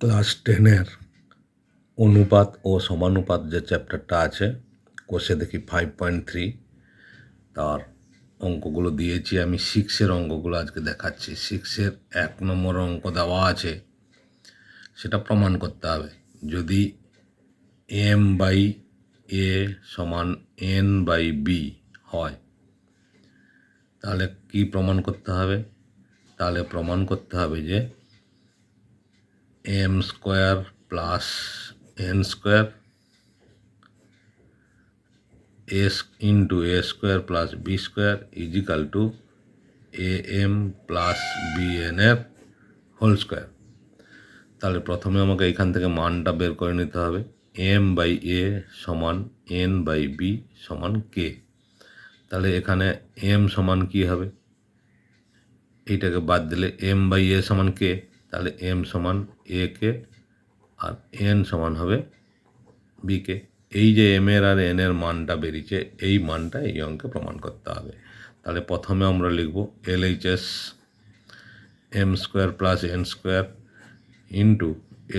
Class 10-এর অনুপাত ও সমানুপাত যে চ্যাপ্টারটা আছে, কোষে দেখি 5.3, তার অঙ্কগুলো দিয়েছি আমি। 6-এর অঙ্কগুলো আজকে দেখাচ্ছি। 6-এর 1 নম্বর অঙ্ক দেওয়া আছে, সেটা প্রমাণ করতে হবে। যদি m/a সমান n/b হয়, তাহলে কি প্রমাণ করতে হবে? তাহলে প্রমাণ করতে হবে যে m square plus n square s into a square plus b square is equal to am plus bn এর হোল স্কোয়ার। তাহলে প্রথমে আমাকে এখান থেকে মানটা বের করে নিতে হবে। m/a সমান n/b সমান k। তাহলে এখানে m সমান কি হবে? এইটাকে বাদ দিলে m/a সমান k, তাহলে m সমান a কে আর n সমান হবে b কে। এই যে m এর আর n এর মানটা বেরিয়েছে, এই মানটা এই অঙ্কে প্রমাণ করতে হবে। তাহলে প্রথমে আমরা লিখব LHS m square plus n square into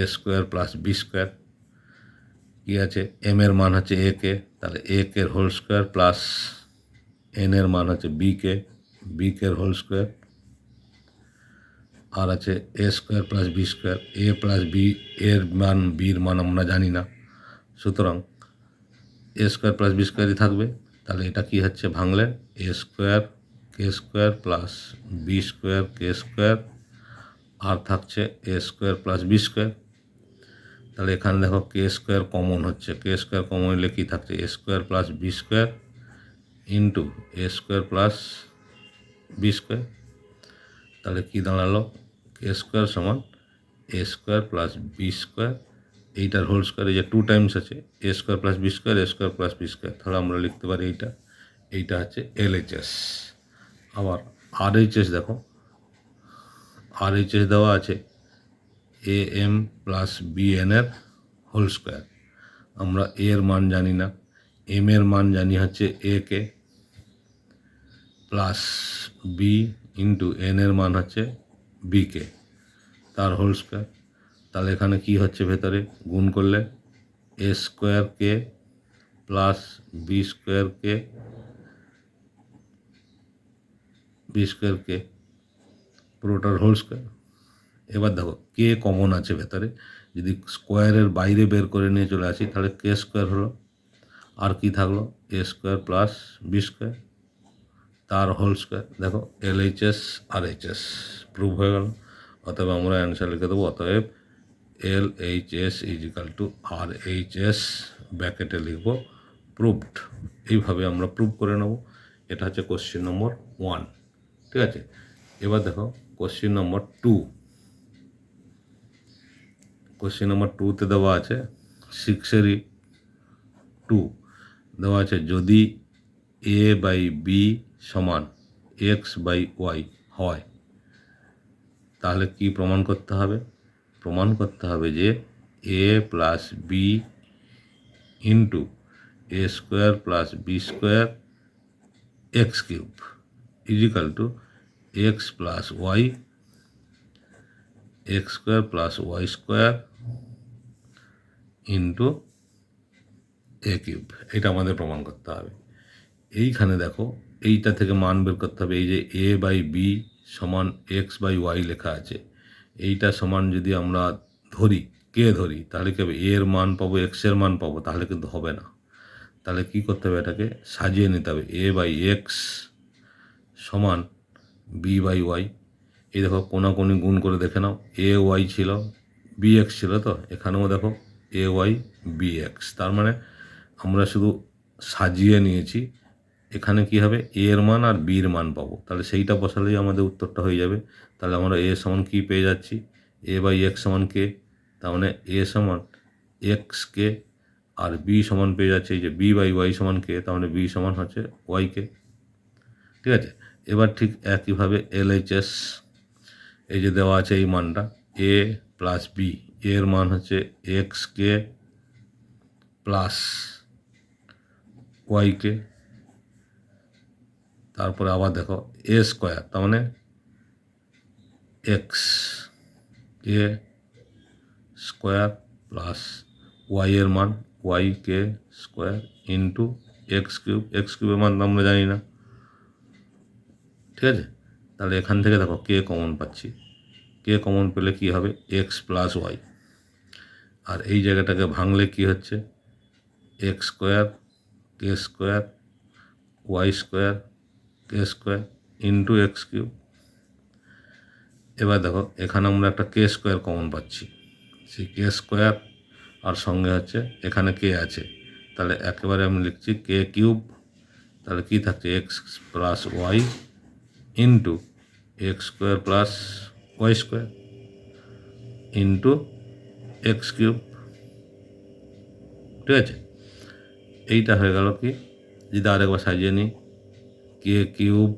a square plus b square. কী আছে? m এর মান হচ্ছে a কে, তাহলে a কে হোল স্কোয়ার প্লাস n এর মান হচ্ছে b কে হোল স্কোয়ার, আর আছে a square plus b square. a plus b এর মান বির মান আমরা জানি না, সুতরাং a স্কোয়ার প্লাস b স্কোয়ারই থাকবে। তাহলে এটা কি হচ্ছে ভাঙলে? a স্কোয়ার কে স্কোয়ার প্লাস b স্কোয়ার কে স্কোয়ার, আর থাকছে a square plus b square. তাহলে এখানে দেখো কে স্কোয়ার কমন হচ্ছে, কে স্কোয়ার কমন হলে কী থাকছে? a square plus b square into a square plus b square. তাহলে কী দাঁড়ালো? কে স্কোয়ার সমান a square plus b square, এইটার হোল স্কোয়ার। এই যে 2 টাইমস আছে, a square plus b square, a square plus b square. তাহলে আমরা লিখতে পারি এইটা হচ্ছে LHS। আবার RHS দেখো, RHS দেওয়া আছে am প্লাস bn এর হোল স্কোয়ার। আমরা a এর মান জানি না, m এর মান জানি হচ্ছে a K, plus b into n এর মান হচ্ছে b কে, তার হোল স্কোয়ার। তাহলে এখানে কি হচ্ছে? ভেতরে গুণ করলে a স্কোয়ার কে প্লাস b স্কোয়ার কে পুরোটার হোল স্কোয়ার। এবার দেখো কে কমন আছে ভেতরে, যদি স্কোয়ারের বাইরে বের করে নিয়ে চলে আসি তাহলে কে স্কোয়ার হলো, আর কি থাকলো? a square plus b square তার হোল স্কোয়ার। দেখো LHS RHS প্রুভ হয়ে গেল। অতএব আমরা অ্যান্সার লিখে দেবো, অতএব LHS ইজিক্যাল টু RHS ব্র্যাকেটে লিখব প্রুভড। এইভাবে আমরা প্রুভ করে নেব। এটা হচ্ছে কোশ্চেন নম্বর 1, ঠিক আছে। এবার দেখো কোশ্চেন নম্বর 2। কোশ্চেন নম্বর 2তে দেওয়া আছে 6-এরই 2 দেওয়া আছে, যদি a/b সমান x/y হয়, তাহলে কি প্রমাণ করতে হবে? প্রমাণ করতে হবে যে a plus b into a square plus b square X cube is equal to X plus Y x square plus Y square into A cube. এটা আমাদের প্রমাণ করতে হবে। এইখানে দেখো এইটা থেকে মান বের করতে হবে। এই যে a/b সমান x/y লেখা আছে, এইটা সমান যদি আমরা ধরি, কে ধরি, তাহলে কি হবে? এর মান পাবো, এক্সের মান পাবো, তাহলে কিন্তু হবে না। তাহলে কি করতে হবে? এটাকে সাজিয়ে নিতে হবে। a/x সমান b/y। এই দেখো কোনাকুনি গুণ করে দেখে নাও, ay ছিল bx ছিল, তো এখানেও দেখো ay bx। তার মানে আমরা শুধু সাজিয়ে নিয়েছি। এখানে কি হবে? a এর মান আর b এর মান পাবো, তাহলে সেইটা বসালেই আমাদের উত্তরটা হয়ে যাবে। তাহলে আমরা a সমান কি পেয়ে যাচ্ছি? a/x সমান k, তার মানে a সমান x কে, আর b সমান পেয়ে যাচ্ছে এই যে b/y সমান k, তার মানে b সমান হচ্ছে y কে, ঠিক আছে। এবার ঠিক একইভাবে LHS, এই যে দেওয়া আছে এই মানটা a প্লাস b, এর মান হচ্ছে এক্স কে প্লাস ওয়াই কে। তারপরে আবার দেখো a স্কোয়ার, তার মানে এক্স কে স্কোয়ার প্লাস ওয়াই এর মান ওয়াই কে স্কোয়ার ইন্টু এক্স কিউবের মান তো আমরা জানি না, ঠিক আছে। তাহলে এখান থেকে দেখো কে কমন পাচ্ছি, কে কমন পেলে কি হবে, এক্স প্লাস ওয়াই, আর এই জায়গাটাকে ভাঙলে কি হচ্ছে, এক্স স্কোয়ার কে স্কোয়ার ওয়াই স্কোয়ার কে স্কোয়ার ইন্টু এক্স কিউব। এবার দেখো এখানে আমরা একটা কে স্কোয়ার কমন পাচ্ছি, সেই কে স্কোয়ার আর সঙ্গে হচ্ছে এখানে কে আছে, তাহলে একেবারে আমি লিখছি কে কিউব, তাহলে কি থাকছে X plus Y into X square plus Y square into x cube, ঠিক আছে। এইটা হয়ে গেল কি, যদি আরেকবার সাজিয়ে নিই, K cube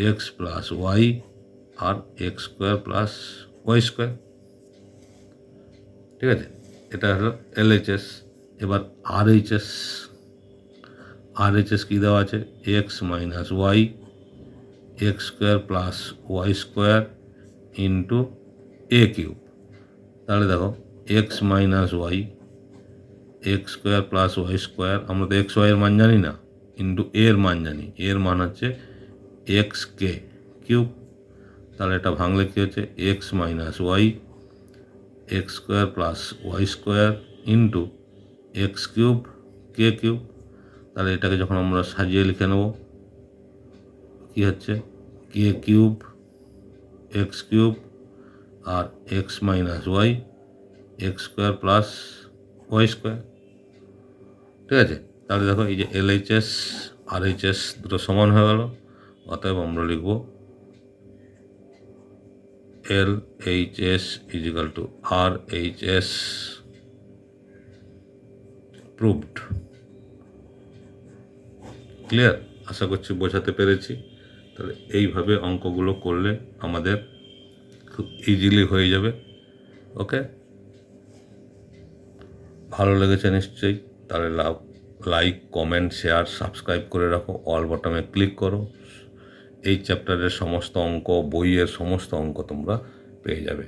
x plus y আর x square plus Y square, ঠিক আছে। এটা হলো এলএইচএস। এবার আরএইচএস কী দেওয়া আছে, x minus y x square plus Y square into A cube. তাহলে দেখো x minus y x square plus Y square, আমরা তো এক্স ওয়াইয়ের মান জানি না, ইন্টু এর মান জানি, এর মান হচ্ছে এক্স কে কিউব। তাহলে এটা ভাঙলে কী হচ্ছে, x minus y x square plus Y square into x cube কে কিউব। তাহলে এটাকে যখন আমরা সাজিয়ে লিখে নেব, কী হচ্ছে, কে কিউব এক্স কিউব আর x minus y x square plus Y square, ঠিক আছে। তাহলে দেখো এই যে এলএইচএস আরএইচএস দুটো সমান হয়ে গেল, অতএব আমরা লিখব LHS is equal to RHS proved. Clear? আশা করছি বোঝাতে পেরেছি। তাহলে এইভাবে অঙ্কগুলো করলে আমাদের খুব ইজিলি হয়ে যাবে। ওকে, ভালো লেগেছে নিশ্চয়ই, তাহলে লাইক কমেন্ট শেয়ার সাবস্ক্রাইব করে রাখো, অল বটমে ক্লিক করো। এই চ্যাপ্টারের সমস্ত অঙ্ক, বইয়ের সমস্ত অঙ্ক তোমরা পেয়ে যাবে।